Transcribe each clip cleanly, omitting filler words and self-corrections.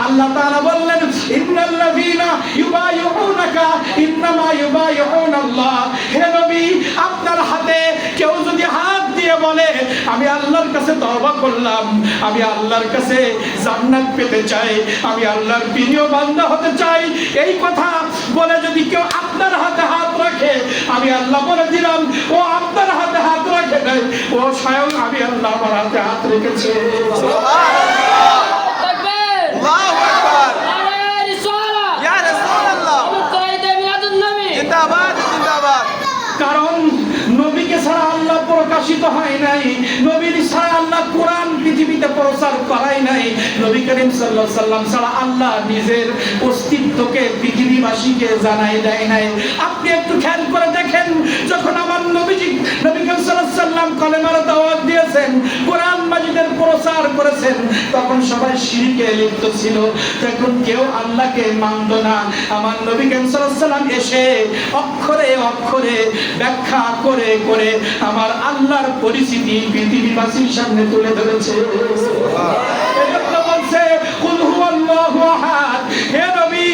আল্লাহ তাআলা বললেন ইন্নাল্লাযীনা ইউবাইউনাকা ইন্নামা ইউবাইউনাল্লাহ। হে নবী, আপনার হাতে কেউ যদি হাত দিয়ে বলে আমি আল্লাহর কাছে তওবা করলাম, আমি আল্লাহর কাছে জান্নাত পেতে চাই, আমি আল্লাহর প্রিয় বান্দা হতে চাই, এই কথা বলে যদি কেউ আপনার হাতে হাত রাখে, আমি আল্লাহ বলে দিলাম ও আপনার হাতে হাত রাখে নাই, ও স্বয়ং আমি আল্লাহ আমার হাতে হাত রেখেছে। কারণ নবীকে ছাড়া আল্লাহ প্রকাশিত হয় নাই, নবীর ছাড়া আল্লাহ কোরআন পৃথিবীতে প্রচার করাই নাই, নবী করিম সাল্লাল্লাহু আলাইহি সাল্লাম ছাড়া আল্লাহ নিজের অস্তিত্বকে পৃথিবীবাসীকে জানাই দেয় নাই। আপনি একটু খেয়াল করে দেখেন, যখন আমার নবীজি নবী করিম সাল্লাল্লাহু আলাইহি সাল্লাম কলেমার দাওয়াত দিয়েছেন, কোরআন মাজিদের প্রচার করেছেন, তখন সবাই শিরকে লিপ্ত ছিল, তখন কেউ আল্লাহকে মানত না। আমার নবী করিম সাল্লাল্লাহু আলাইহি সাল্লাম এসে অক্ষরে অক্ষরে ব্যাখ্যা করে করে আমার আল্লাহর পরিচিতি পৃথিবীবাসীর সামনে তুলে ধরেছে। এটা বলছে কুল হুয়াল্লাহু আহাদ। হে নবী,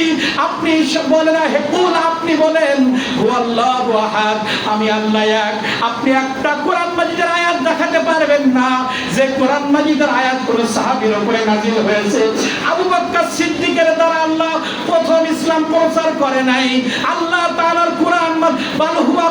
আপনি বলেন, হে কুল, আপনি বলেন হুয়াল্লাহু আহাদ, আমি আল্লাহ এক। আপনি একটা কোরআন মাজিদের আয়াত দেখাতে পারবেন না যে কোরআন মাজিদের আয়াত কোন সাহাবীর উপরে নাযিল হয়েছে। আবু বকর সিদ্দিকের দ্বারা আল্লাহ প্রথম ইসলাম প্রচার করে নাই। আল্লাহ তাআলার কোরআন বাল হুয়া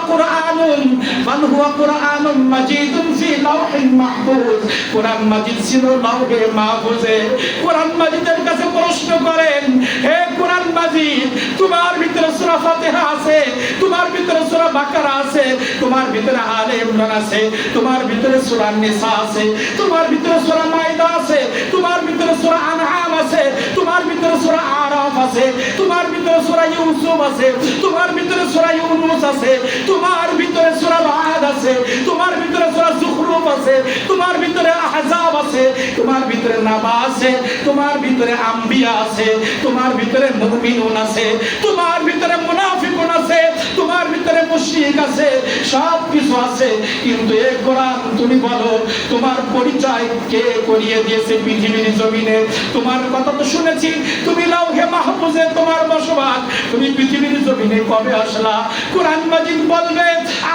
কুরআনুম মাজিদুন ফি লাওহিন মাহফুজ। কোরআন মাজিদ ছিল লাওহে মাহফুজে। কোরআন মাজিদের কাছে প্রশ্ন করেন, হে কোরআন মাজিদ, তোমার ভিতরে সূরা ফাতিহা আছে, তোমার ভিতরে সূরা বাকারা আছে, তোমার ভিতরে আলে ইমরান আছে, তোমার ভিতরে সূরা নিসা আছে, তোমার ভিতরে সূরা মাইদা আছে, তোমার ভিতরে সূরা আনআম আছে, তোমার ভিতরে সূরা আরাফ আছে, তোমার ভিতরে সূরা ইউসুফ আছে, তোমার ভিতরে সূরা ইউনুস আছে, তোমার ভিতরে সূরা আদ আছে, তোমার ভিতরে সূরা যুখরুফ আছে, তোমার ভিতরে আহজাব আছে, তোমার ভিতরে নাবা আছে, তোমার ভিতরে আম্বিয়া আছে, তোমার ভিতরে মুমিনুন আছে, তোমার ভিতরে মুনাফিকুন আছে, তোমার ভিতরে মুশরিক আছে, সব কিছু আছে। কিন্তু এই কোরআন তুমি বলো, তোমার পরিচয় কে করিয়ে দিয়েছে পৃথিবীর জমিনে? তোমার কথা তো শুনেছি, তুমি লাওহে মাহফুজে তোমার বসবাস, তুমি পৃথিবীর জমিনে কবে আসলা? কোরআন মাজিদ বলবে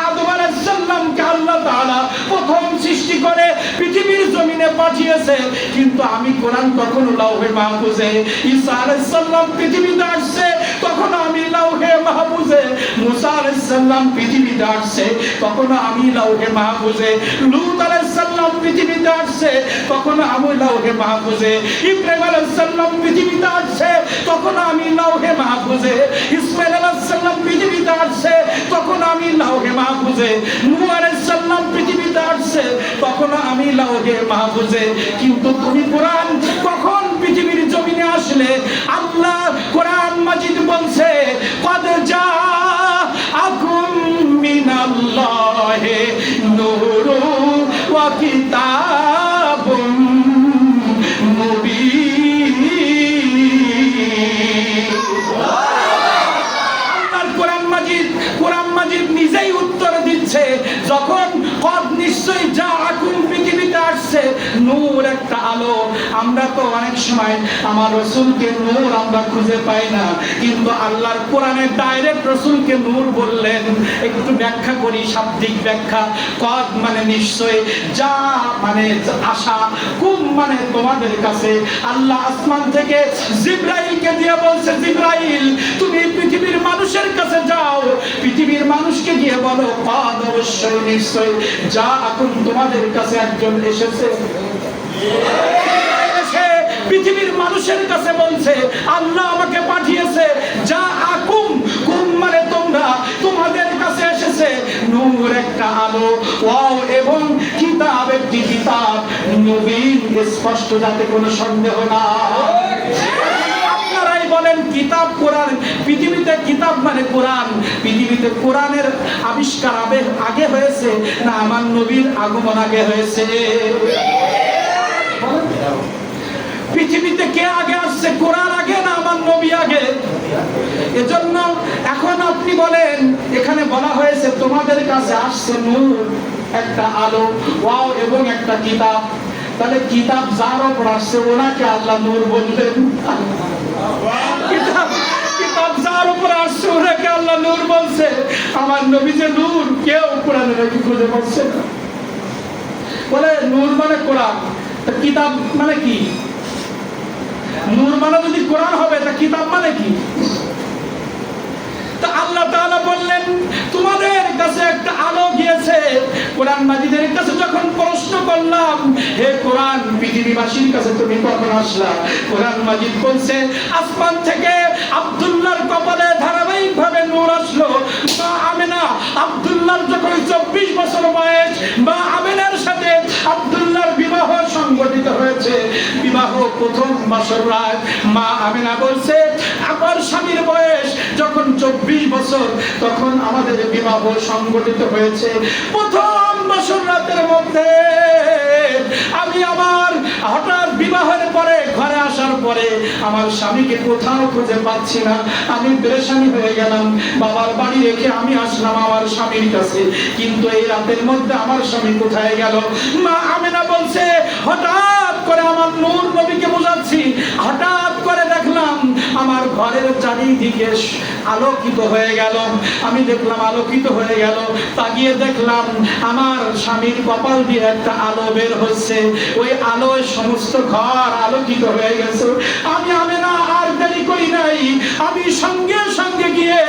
আদম আলাইহিস সালামকে আল্লাহ তাআলা প্রথম সৃষ্টি করে পৃথিবীর জমিনে পাঠিয়েছে, কিন্তু আমি কোরআন তখন লাওহে মাহফুজে। ঈসা আলাইহিস সালাম পৃথিবীতে আসছে, তখন আমি লাওহে মাহফুজে। মুসা আলাইহিস সালাম পৃথিবীতে আসছে, তখন আমি লাওহে মাহফুজে। লূত আলাইহিস সালাম পৃথিবীতে আসছে, তখন আমি লাওহে মাহফুজে। ইব্রাহিম আলাইহিস সালাম পৃথিবীতে আসছে, তখন আমি লাওহে মাহফুজে। ইসমাঈল আলাইহিস সালাম পৃথিবীতে আসছে, তখন আমি লাওহে মাহফুজে। নূহ আলাইহিস সালাম পৃথিবীতে আসছে, তখন আমি লাওহে মাহফুজে। কিন্তু তুমি কোরআন কখন পৃথিবীর জমিনে আসলে? আল্লাহ কোরআন মাজিদ বলছে কদ জাআকুম মিনাল্লাহি নূরুন ওয়া কিতাবুম মুবিন। কোরআন মাজিদ নিজেই উত্তর দিচ্ছে, যখন কদ নিশ্চয়ই জাআকুম পৃথিবীতে আসছে নূর, একটা আলো। আমরা তো অনেক সময় আমার রাসূলকে নূর আমরা খুঁজে পাই না, কিন্তু আল্লাহর কোরআনে ডাইরেক্ট রাসূলকে নূর বললেন। একটু ব্যাখ্যা করি, শাব্দিক ব্যাখ্যা। কদ মানে নিশ্চয়, যা মানে আশা, কুম মানে তোমাদের কাছে। আল্লাহ আসমান থেকে জিবরাইলকে দিয়ে বলছে, জিবরাইল তুমি পৃথিবীর মানুষের কাছে যাও, পৃথিবীর মানুষকে গিয়ে বলো কদ অবশ্যই নিশ্চয় যা এখন তোমাদের কাছে একজন এসেছে। পৃথিবীর মানুষের কাছে বলছে আল্লাহ আমাকে পাঠিয়েছে, যা আকুম, কুম মানে তোমরা, তোমাদের কাছে এসেছে নূর একটা আলো, ওয়াও এবং কিতাব একটি কিতাব, মুবিন স্পষ্ট, যাতে কোনো সন্দেহ না। আপনারাই বলেন কিতাব কোরআন, পৃথিবীতে কিতাব মানে কোরআন, পৃথিবীতে কোরআনের আবিষ্কার আগে হয়েছে না আমার নবীর আগমন আগে হয়েছে? পৃথিবীতে কে আগে আসছে, কোরআন আগে না আমার নবী আগে? এজন্য এখন আপনি বলেন, এখানে বলা হয়েছে তোমাদের কাছে আসছে নূর একটা আলো, ওয়াও এবং একটা কিতাব, তাহলে কিতাব যার উপর আসছে ওনাকে আল্লাহ নূর বললেন। আমার নবী যে নূর, কেউ কোরআনে নাকি খুঁজে পাচ্ছে না। বলে নূর মানে কোরআন, তা কিতাব মানে কি? নূর মানে যদি কোরআন হবে, তা কিতাব মানে কি? তা আল্লাহ তাআলা বললেন, তোমাদের কাছে একটা আলো গিয়েছে। কোরআন মাজিদের কাছে যখন প্রশ্ন করলাম, হে কোরআন, পৃথিবীবাসীর কাছে তুমি কখন আসলা? কোরআন মাজিদ বলছে, আসমান থেকে আব্দুল্লাহর কপালে ধারাবাহিকভাবে নূর আসলো। মা আমেনা, আব্দুল্লাহর যখন 24 বছর বয়স, মা আমেনার সাথে আব্দুল্লাহর বিবাহ সংগঠিত হয়েছে। বিবাহ প্রথম বছর রাত, মা আমেনা বলছে, আমার স্বামীর বয়স যখন 24 বছর, তখন আমাদের বিবাহ সংগঠিত হয়েছে। প্রথম বছর রাতের মধ্যে আমি আমার হঠাৎ বিবাহের পরে ঘরে আসার পরে আমার স্বামীকে কোথাও খুঁজে পাচ্ছি না। আমি পেরেশানি হয়ে গেলাম। বাবার বাড়ি রেখে আমি আসলাম আমার স্বামীর কাছে, কিন্তু এই রাতের মধ্যে আমার স্বামী কোথায় গেল? মা আমেনা বলছে, হঠাৎ করে আমার নূর নবীকে বোঝাচ্ছি, হঠাৎ করে দেখলাম আমার ঘরের চারিদিকে আলোকিত হয়ে গেল। আমি দেখলাম আলোকিত হয়ে গেল, তাকিয়ে দেখলাম আমার স্বামীর কপাল দিয়ে একটা আলো বের হচ্ছে। ওই আলোয় সমস্ত ঘর আলোকিত হয়ে গেছে। আমি আমেনা আর দেরি করি নাই, আমি সঙ্গে সঙ্গে গিয়ে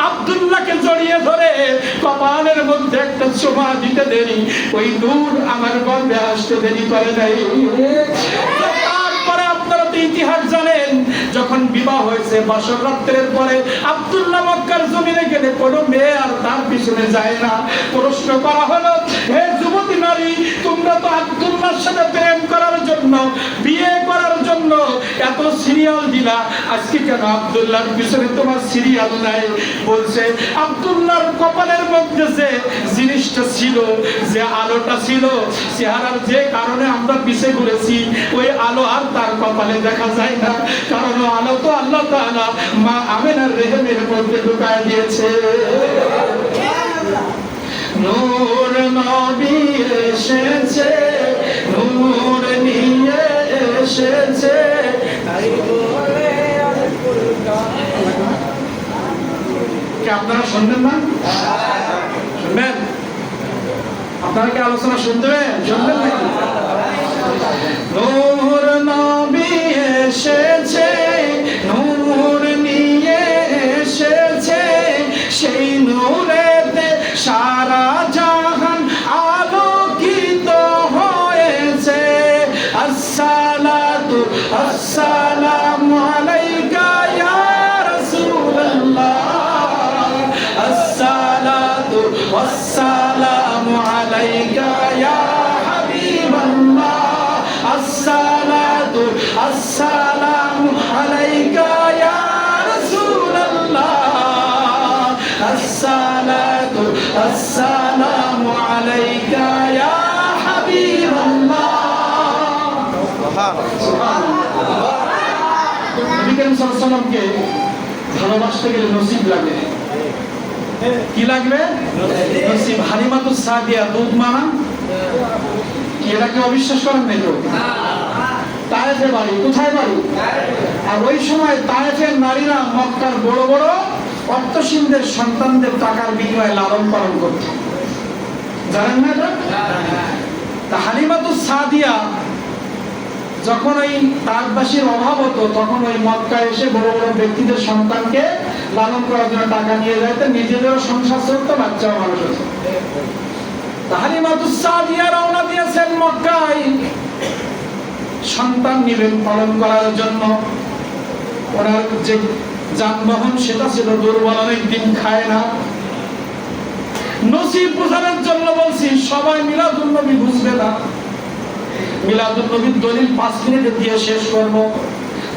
আব্দুল্লাহকে জড়িয়ে ধরে কপালের মধ্যে একটা চুমা দিতে দেরি, ওই নূর আমার গর্ভে আসতে দেরি করে নাই। তারপরে আপনারা তো ইতিহাস জানেন, যখন বিবাহ হয়েছে বছর রাত্রের পরে আব্দুল্লাহ মক্কার জমিনে গেলে কোনো মেয়ে আর তার পিছনে যায় না। প্রশ্ন করা হলো, হে যুবতী নারী, তোমরা তো আব্দুল্লাহর সাথে প্রেম করার জন্য, বিয়ে করার জন্য এত সিরিয়াল দিলা, আজকে কেন আব্দুল্লাহর পিছনে তোমার সিরিয়াল নাই? বলছে, আব্দুল্লাহর কপালের মধ্যে যে জিনিসটা ছিল, যে আলোটা ছিল, চেহারার যে কারণে আমরা পিছে ঘুরেছি, ওই আলো আর তার কপালে দেখা যায় না। কারণ আলো তো আল্লাহ তাআলা মা আমেনার রেহেমের মধ্যে ঢুকায় দিয়েছে। নূর নবী এসেছে, নূর নিয়ে এসেছে, কি আপনারা শুনবেন না? শুনবেন? আপনারা কি আলোচনা শুনবেন? শুনবেন নাকি? নূর নবী এসেছে, নূর নিয়ে এসেছে, সেই নূরেতে সারা জাহান আলোকিত হয়েছে। আসসালাতু আসসালামু আলাইকা ইয়া রাসূলুল্লাহ, আসসালাতু আসসালামু আলাইকা ইয়া হাবিবাল্লাহ, আসসালাতু আসসালামু আলাইকা ইয়া রাসূলুল্লাহ, আসসালাতু আসসালামু আলাইকা ইয়া হাবিবাল্লাহ। সুবহানাল্লাহ। নবী করিম সাল্লাল্লাহু আলাইহি ওয়াসাল্লামকে ভালোবাসতে গেলে নসিব লাগে। কি লাগবে? নসিব। হালিমাতুস সাদিয়া দুধ মানা কি, এটাকে অবিশ্বাস করেন নাই তো? তায়েফে বাড়ি। কোথায় বাড়ি? আর ওই সময় তায়েফের নারীরা মক্কার বড় বড় অর্থশীলদের সন্তানদের টাকার বিনিময়ে লালন পালন করত। জানেন না এটা? তা হালিমাতুস সাদিয়া যখন ওই তায়েফবাসীর অভাব হতো, তখন ওই মক্কায় এসে বড় বড় ব্যক্তিদের সন্তানকে লালন করার জন্য টাকা নিয়ে যাইতে, নিজেদেরও সংসার চলতো, বাচ্চাও মানুষ হতো। হালিমাতুস সাদিয়া রওনা দিয়েছেন মক্কায় সন্তান নিবেন পালন করার জন্য। ওনার যে যানবাহন সেটা ছিল দুর্বল, অনেক দিন খায় না। নসিব বোঝানোর জন্য বলছি, সবাই মিলাদুন নবী বুঝবে না। মিলাদুন নবীর দলিল 5 মিনিটে দিয়ে শেষ করব।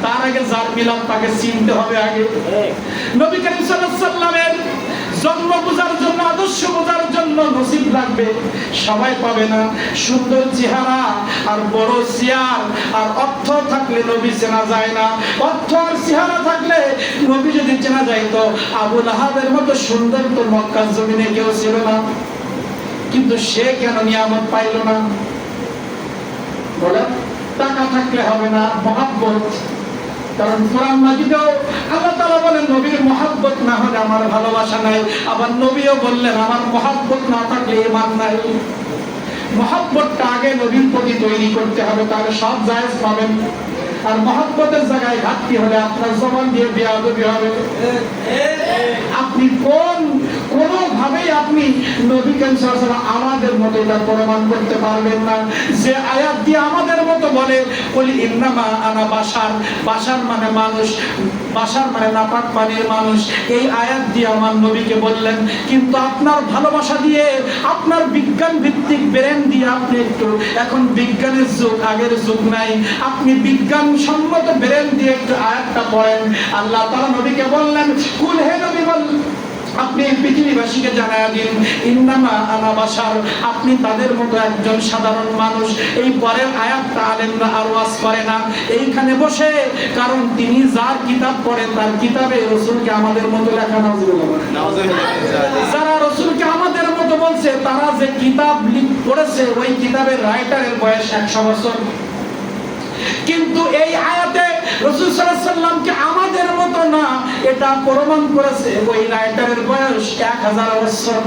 তার আগে যার মিলাদ তাকে চিনতে হবে আগে। নবী করিম সাল্লাল্লাহু আলাইহি ওয়াসাল্লামের জন্ম বোঝার জন্য, আদর্শ বোঝার জন্য নসিব লাগবে। সবাই পাবে না। সুন্দর চেহারা আর বড় চেয়ার আর অর্থ থাকলে নবী চেনা যায় না। অর্থ আর চেহারা থাকলে নবী যদি চেনা যাইত, আবু লাহাবের মতো সুন্দর তো মক্কার জমিনে কেউ ছিল না। কিন্তু সে কেন নিয়ামত পাইল না? বলে টাকা থাকলে হবে না, মহব্বত। কারণ কোরআন মাজিদেও আল্লাহ তাআলা বলেন নবীর মহব্বত না হলে আমার ভালোবাসা নাই, আবার নবীও বললেন আমার মহব্বত না থাকলে ঈমান নাই। মহব্বতটা আগে নবীর প্রতি তৈরি করতে হবে, তাহলে সব জায়েজ পাবেন। আর মহব্বতের জায়গায় ঘাটতি হলে আপনার জবান দিয়ে বেয়াদবি হবে। আপনি কোনোভাবেই আপনি নবী করিম সাল্লাল্লাহু আলাইহি ওয়াসাল্লাম আমাদের মতো এটা প্রমাণ করতে পারবেন না। যে আয়াত দিয়ে আমাদের মতো বলে বলি ইন্নামা আনা বাশার, বাশার মানে মানুষ, বাশার মানে নাপাক পানির মানুষ, এই আয়াত দিয়ে আমার নবীকে বললেন। কিন্তু আপনার ভালোবাসা দিয়ে, আপনার বিজ্ঞান ভিত্তিক ব্রেন দিয়ে আপনি একটু, এখন বিজ্ঞানের যুগ, আগের যুগ নাই, আপনি বিজ্ঞান সম্মত ব্রেন দিয়ে একটু আয়াতটা পড়েন। আল্লাহ তাআলা নবীকে বললেন কুল হে নবী বল, আপনি পৃথিবীবাসীকে জানায়া দিন ইন্নামা আনা বাশার, আপনি তাদের মতো একজন সাধারণ মানুষ। এই পরের আয়াতটা আলেমরা আর ওয়াজ করে না এইখানে বসে, কারণ তিনি যার কিতাব পড়েন তার কিতাবে রাসূলকে আমাদের মতো লেখা নাউজুবিল্লাহ। যারা রাসূলকে আমাদের মতো বলছে তারা যে কিতাব পড়েছে ওই কিতাবের রাইটারের বয়স 100 বছর। কিন্তু এই আয়াতে রাসূল সাল্লাল্লাহু আলাইহি ওয়াসাল্লামকে আমাদের মতো না এটা প্রমাণ করেছে ওই রাইটারের বয়স 1000 বছর।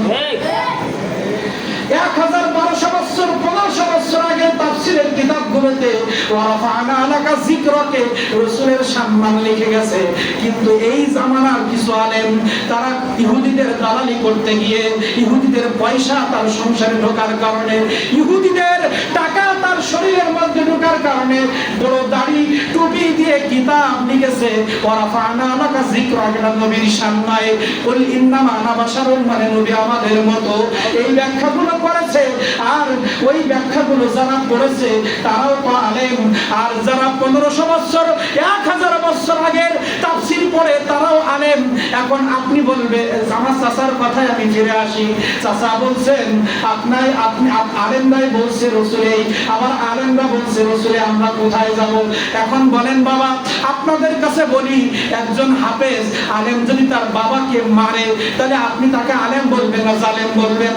1012 বছর 1500 বছর আগে তাফসীরের কিতাবগুলোতে ওয়ারাফা'না আলাকা যিকরাকে রাসূলের সম্মান লিখে গেছে। কিন্তু এই জামানার কিছু আলেম তারা ইহুদিদের দালালি করতে গিয়ে, ইহুদিদের পয়সা তার সংসারে ঢোকার কারণে, ইহুদিদের টাকা তার শরীরের মধ্যে ঢোকার কারণে বড় দাড়ি টুপি দিয়ে কিতাব লিখেছে ওয়ারাফা'না আলাকা যিকরাকে, নবীর সম্মানে কুল ইন্নামা আনা বাশারুন মানে নবী আমাদের মতো, এই ব্যাখ্যাগুলো করেছে। আর ওই ব্যাখ্যাগুলো যারা পড়েছে তারাও তো আলেম, আর যারা 1500 বছর 1000 বছর আগের তাফসীর পড়ে তারাও আলেম। এখন আপনি বলবে, আমার চাচার কথায় আমি ফিরে আসি, চাচা বলছেন আপনি আলেমরাই বলছে রাসূলেই, আবার আলেমরা বলছে রাসূলে, আমরা কোথায় যাব? এখন বলেন বাবা, আপনাদের কাছে বলি, একজন হাফেজ আলেম যদি তার বাবাকে মারে তাহলে আপনি তাকে আলেম বলবেন না জালেম বলবেন?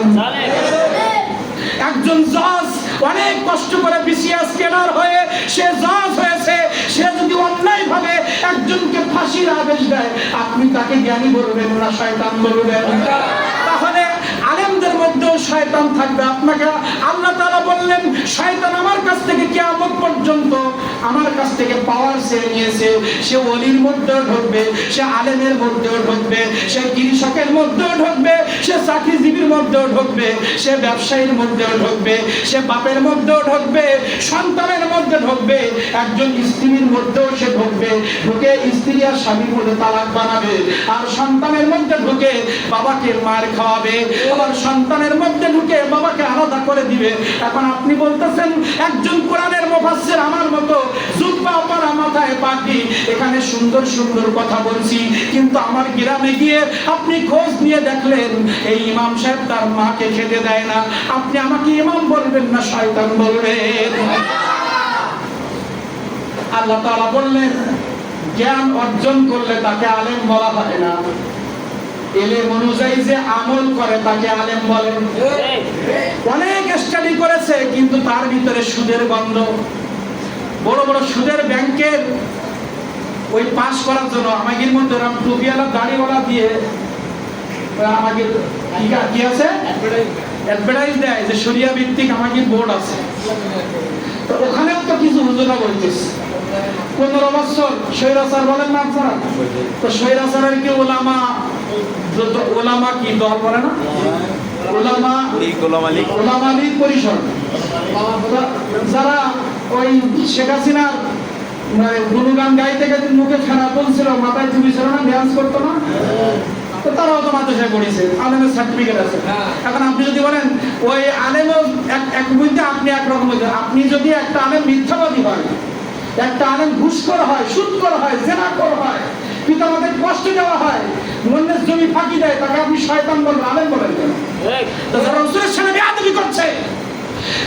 একজন জজ অনেক কষ্ট করে বিসিএস ক্যাডার হয়ে সে জজ হয়েছে, সে যদি অন্যায়ভাবে একজনকে ফাঁসির আদেশ দেয় আপনি তাকে জ্ঞানী বলবেন না শয়তান বলবেন? তাহলে আলেমদের মধ্যেও শয়তান থাকবে। আপনাকে আল্লাহ তাআলা বললেন শয়তান আমার কাছ থেকে কিয়ামত পর্যন্ত আমার কাছ থেকে পাওয়ার চেয়ে নিয়েছে। সে ওলির মধ্যেও ঢুকবে, সে আলেমের মধ্যেও ঢুকবে, সে কৃষকের মধ্যেও ঢুকবে, সে চাকরিজীবীর মধ্যেও ঢুকবে, সে ব্যবসায়ীর মধ্যেও ঢুকবে, সে বাপের মধ্যেও ঢুকবে, সন্তানের মধ্যে ঢুকবে, একজন স্ত্রীর মধ্যেও সে ঢুকবে, ঢুকে স্ত্রী আর স্বামীর মধ্যে তালাক বানাবে, আর সন্তানের মধ্যে ঢুকে বাবাকে মার খাওয়াবে, আবার সন্তানের মধ্যে ঢুকে বাবাকে আলাদা করে দিবে। এখন আপনি বলতেছেন একজন কোরআনের মুফাসসির আমার মতো জুব্বা পরা মাথায় পাগড়ি, এখানে সুন্দর সুন্দর কথা বলছি, কিন্তু আমার গ্রামে গিয়ে আপনি খোঁজ নিয়ে দেখলেন এই ইমাম সাহেব তার মাকে খেতে দেয় না, আপনি আমাকে ইমাম বলবেন না শয়তান বলবেন? আল্লাহ তাআলা বললেন জ্ঞান অর্জন করলে তাকে আলেম বলা হয় না, এলেম অনুযায়ী যে আমল করে তাকে আলেম বলে। অনেক স্টাডি করেছে কিন্তু তার ভিতরে সুদের গন্ধ। বড় বড় সুদের ব্যাংকের ওই পাস করার জন্য আমাদের মধ্যে টুপিওয়ালা দাড়িওয়ালা দিয়ে আমাকে কি আছে অ্যাডভার্টাইজ দেয় যে শরিয়া ভিত্তিক আমাদের বোর্ড আছে, তো ওখানেও তো কিছু হুজুরা বলতেছে 15 বছর স্বৈরাচার বলেন না আপনারা, তো স্বৈরাচারের কি ওলামা, ওলামা কি দল বলে না, ওলামা লীগ পরিষদ, যারা ওই শেখ হাসিনার গুণগান গাইতে গাইতে মুখে ফেনা বলছিল, মাথায় চুরি ছিল না, ড্যান্স করতো না, তো তারাও তো মাদ্রাসায় পড়েছে, আলেমের সার্টিফিকেট আছে। এখন আপনি যদি বলেন ওই আলেমও এক বইতে আপনি একরকম, আপনি যদি একটা আলেম মিথ্যাবাদী হয়, একটা আলেম ঘুষখোর হয়, সুদখোর হয়, জেনাখোর হয়, পিতামাতাকে কষ্ট দেওয়া হয়, মনের জমি ফাঁকি দেয়, তাকে আপনি শয়তান বলবেন, আলেম বলেন কেন? যারা রাসূলের সাথে বেয়াদবি করছে,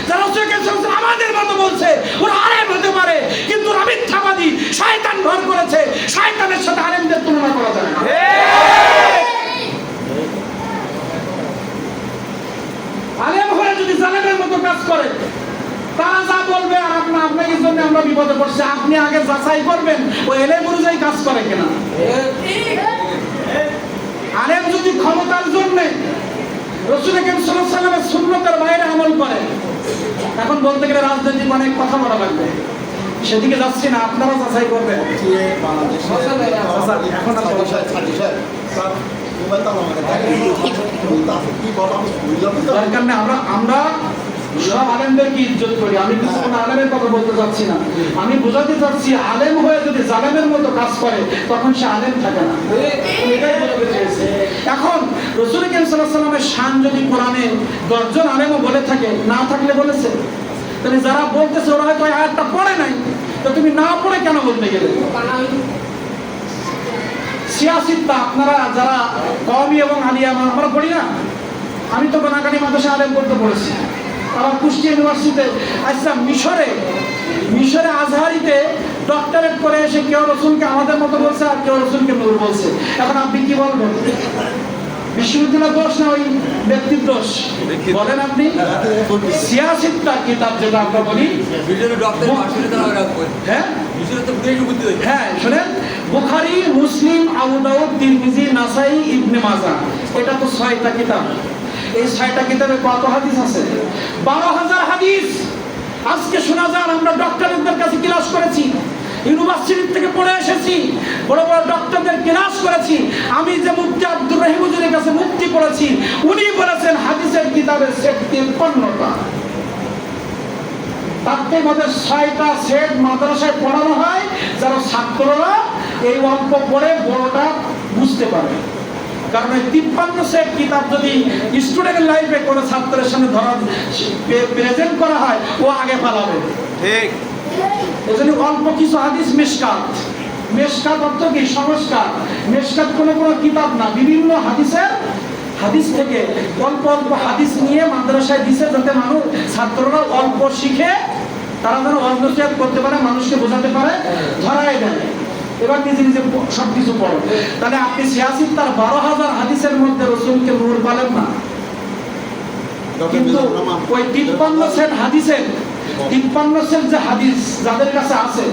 যারা রাসূলকে আমাদের মতো বলছে ওরা আলেম হতে পারে, কিন্তু ওরা মিথ্যাবাদী, শয়তান ভর করেছে, শয়তানের সাথে আলেমদের তুলনা করা যায় না। আলেম হয়ে যদি জালেমের মতো কাজ করে তারা যা বলবে আর আপনার জন্য আমরা বিপদে পড়ছি, আপনি আগে যাচাই করবেন ও এলেম অনুযায়ী কাজ করে কিনা। আলেম যদি ক্ষমতার জন্য রাসূল করিম সাল্লাল্লাহু আলাইহি ওয়াসাল্লামের সুন্নতের বাইরে আমল করে, এখন বলতে গেলে রাজনৈতিক অনেক কথা বলা লাগবে, সেদিকে যাচ্ছি না, আপনারা যাচাই করবেন। দরকার নেই, আমরা সব আলেমদেরকে ইজ্জত করি। আমি কিছু কোনো আলেমের কথা বলতে চাচ্ছি না, আমি বোঝাতে চাচ্ছি আলেম হয়ে যদি জালেমের মতো কাজ করে তখন সে আলেম থাকে না। এটাই বোঝাতে চেয়েছি। এখন রাসূল করিম সাল্লাল্লাহু আলাইহি ওয়াসাল্লামের শান যদি কোরআনে 10 জন আলেমও বলে থাকে, না থাকলে বলেছে, তাহলে যারা বলতেছে ওরা হয়তো আয়াতটা পড়ে নাই, তো তুমি না পড়ে কেন বলতে গেলে? সিয়াসিত্তা আপনারা যারা কওমি এবং আলিয়া আমরা পড়ি না, আমি তো বনাকানি মাদ্রাসা আলেম পড়তে পড়েছি, আবার কুষ্টিয়া ইউনিভার্সিটিতে। আচ্ছা, মিশরে আজহারিতে ডক্টরেট করে এসে কেউ রসুলকে আমাদের মতো বলছে আর কেউ রসুলকে নূর বলছে। এখন আপনি কি বলবেন? বিশ্ববিদ্যালয়ের দোষ না ওই ব্যক্তির দোষ? বলেন আপনি। সিয়াসিত্তা কিতাব যেটা আমরা বলি, হ্যাঁ শোনেন, বুখারী, মুসলিম, আবু দাউদ, তিরমিজি, নাসাই, ইবনে মাজাহ, এটা তো 6টা কিতাব। এই 6টা কিতাবে কত হাদিস আছে? 12,000 হাদিস। আজকে শোনা যান আমরা ডক্টরদের কাছে ক্লাস করেছি, ইউনিভার্সিটি থেকে পড়ে এসেছি, বড় বড় ডক্টরদের ক্লাস করেছি। আমি যে মুফতি আব্দুর রহিম হুজুরের কাছে মুফতি পড়েছি, উনি বলেছেন হাদিসের কিতাবের সেট 53টা। তাতে মধ্যে 6টা সেট মাদ্রাসায় পড়ানো হয়, যারা ছাত্ররা এই অল্প পড়ে বড়টা বুঝতে পারে। কারণ এই 53 সেট কিতাব যদি স্টুডেন্টের লাইফে কোনো ছাত্রের সামনে ধরা প্রেজেন্ট করা হয়, ও আগে পালাবে। ঠিক, এজন্য অল্প কিছু হাদিস মিশকাত। মিশকাত অর্থ কি? সংস্কার। মিশকাত কোনো কিতাব না, বিভিন্ন হাদিস থেকে অল্প অল্প হাদিস নিয়ে মাদ্রাসায় দিছে, যাতে মানুষ ছাত্ররা অল্প শিখে তারা যেন অধ্যয়ন করতে পারে, মানুষকে বোঝাতে পারে, ধরায় দেয়। এবার নিজে নিজে সবকিছু পড়ো। তাহলে আপনি সিয়াসিত্তার 12,000 হাদিসের মধ্যে রসুলকে নূর বলেন না, কিন্তু ওই 53 সেট হাদিসের 53 সেট যে হাদিস যাদের কাছে আছে,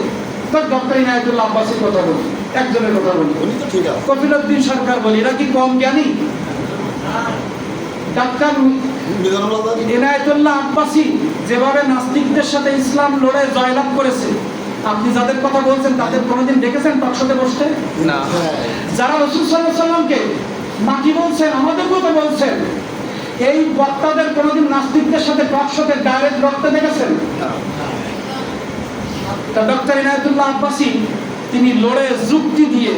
ডক্টর ইনায়েতুল্লাহ আব্বাসীর কথা বলি, একজনের কথা বলি, কফিলউদ্দিন সরকার বলি, এরা কি কম জ্ঞানী? ডাক্তার ইনায়েতুল্লাহ আব্বাসী যেভাবে নাস্তিকদের সাথে ইসলাম লড়ে জয়লাভ করেছে, আপনি যাদের কথা বলছেন তাদের কোনোদিন দেখেছেন টকশোতে বসতে? না। যারা রাসূল সাল্লাল্লাহু আলাইহি ওয়াসাল্লামকে মাটি বলছেন, আমাদের কথা বলছেন, এই বক্তাদের কোনোদিন নাস্তিকদের সাথে টকশোতে ডাইরেক্ট লড়তে দেখেছেন? না। তা ডক্টর ইনায়েতুল্লাহ আব্বাসী তিনি লড়ে যুক্তি দিয়ে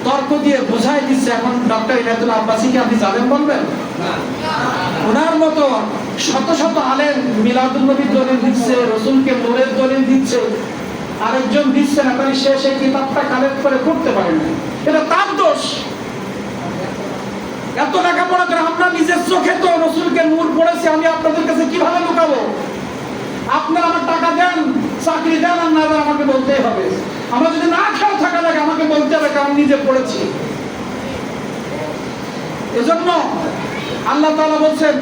তর্ক দিয়ে বুঝাই দিচ্ছে। এখন ডক্টর ইনায়েতুল্লাহ আব্বাসীকে আপনি জালেম বলবেন? না। ওনার মতো শত শত আলেম মিলাদুন নবীর দলিল দিচ্ছে, রসুলকে নূরের দলিল দিচ্ছে, আরেকজন দিচ্ছে না, তাই সে সেই কিতাবটা কালেক্ট করে পড়তে পারে না, এটা তার দোষ। এত লেখাপড়া করে আমরা নিজের চোখে তো রসুলকে নূর পড়েছি, আমি আপনাদের কাছে কিভাবে লুকাবো? আপনারা আমার টাকা দেন, চাকরি দেন আর না দেন, আমাকে বলতেই হবে। আমার যদি না খেয়াল থাকা লাগে আমাকে বলতে হবে, কারণ নিজে পড়েছি। এজন্য আল্লাহ তাআলা বলছেন,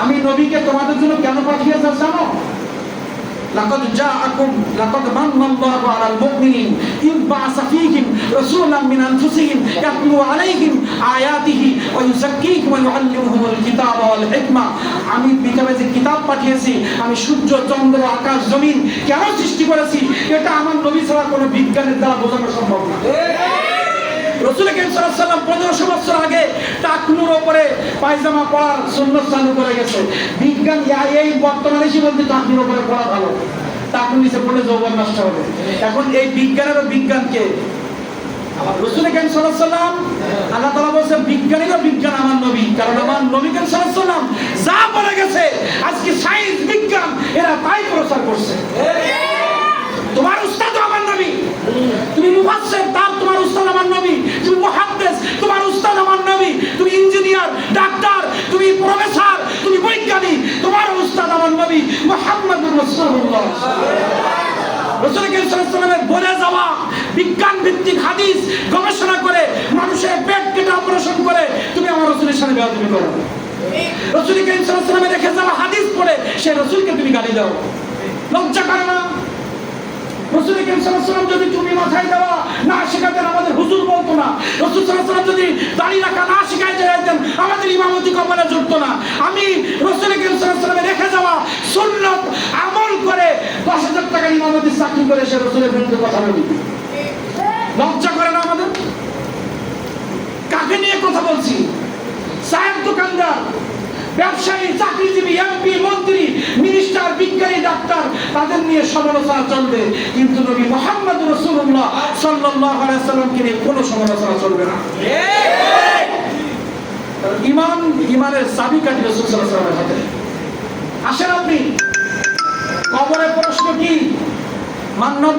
আমি নবীকে তোমাদের জন্য কেন পাঠিয়েছি জানো? লাকাদ জাআকুম লাকাদ মান্নাল্লাহু আলাল মুমিনিন ইয বা'আসা ফীহিম রাসূলাম মিন আনফুসিহিম ইয়াতলু আলাইহিম আয়াতিহি ওয়া ইউযাক্কিহিম ওয়া ইউআল্লিমুহুমুল কিতাবা ওয়াল হিকমা। আমি পৃথিবীতে যে কিতাব পাঠিয়েছি, আমি সূর্য, চন্দ্র, আকাশ, জমিন কেন সৃষ্টি করেছি, এটা আমার নবী ছাড়া কোনো বিজ্ঞানের দ্বারা বোঝানো সম্ভব না। রাসূল করিম সাল্লাল্লাহু আলাইহি ওয়াসাল্লাম 1500 বছর আগে টাকনুর উপরে পায়জামা পরার সুন্নাত চালু করে গেছে। বিজ্ঞান এই বর্তমানে এসে বলতে টাকনুর উপরে পড়া ভালো, টাকনুর নিচে পড়লে যৌবন নষ্ট হবে। এখন এই বিজ্ঞানেরও বিজ্ঞানকে রাসূল করিম সাল্লাল্লাহু আলাইহি ওয়াসাল্লাম, আল্লাহ তাআলা বলেন বিজ্ঞানেরও বিজ্ঞান আমার নবী, কারণ আমার নবী করিম সাল্লাল্লাহু আলাইহি ওয়াসাল্লাম যা বলে গেছে আজকে সায়েন্স বিজ্ঞান এরা তাই প্রচার করছে। তোমার উস্তাদ আমার নবী, তুমি মুফাসসির, তার তোমার উস্তাদ আমার নবী, তুমি মুহাদ্দিস, তোমার উস্তাদ আমার নবী, তুমি ইঞ্জিনিয়ার, ডাক্তার, তুমি প্রফেসর, তুমি বৈজ্ঞানিক, তোমার উস্তাদ আমার নবী মুহাম্মদুর রাসূলুল্লাহ। রাসূল করিম সাল্লাল্লাহু আলাইহি ওয়াসাল্লামের বলে যাওয়া বিজ্ঞান ভিত্তিক হাদিস গবেষণা করে মানুষের পেট কেটে অপারেশন করে তুমি আমার রাসূলের সাথে বেয়াদবি করো। রাসূল করিম সাল্লাল্লাহু আলাইহি ওয়াসাল্লামের রেখে যাওয়া হাদিস পড়ে সেই রাসূলকে তুমি গালি দাও, লজ্জা করে না? রাসূল করিম সাল্লাল্লাহু আলাইহি ওয়াসাল্লাম যদি টুপি মাথায় দেওয়া না শেখাতেন, আমাদের হুজুর বলতো না। রাসূল সাল্লাল্লাহু আলাইহি ওয়াসাল্লাম যদি দাড়ি রাখা না শিখাইতে যেতেন, আমাদের ইমামতি কপালে জুটতো না। আমি রাসূল করিম সাল্লাল্লাহু আলাইহি ওয়াসাল্লামের রেখে যাওয়া সুন্নাত আমল করে 10,000 টাকা ইমামতি চাকরি করে সে রাসূলের বিরুদ্ধে কথা বলি। লজ্জা করে না আমাদের? কাকে নিয়ে কথা বলছি? চায়ের দোকানদার, ব্যবসায়ী, চাকরিজীবী, এমপি, মন্ত্রী, মিনিস্টার, বিজ্ঞানী, ডাক্তার, তাদের নিয়ে সমালোচনা চলবে, কিন্তু নবী মুহাম্মদ রাসূলুল্লাহ সাল্লাল্লাহু আলাইহি ওয়াসাল্লামকে নিয়ে কোনো সমালোচনা চলবে না। ইমানের চাবিকাঠি রাসূল সাল্লাল্লাহু আলাইহি ওয়াসাল্লামের হাতে। আসেন আপনি কবরে প্রশ্ন কি? মান্নাত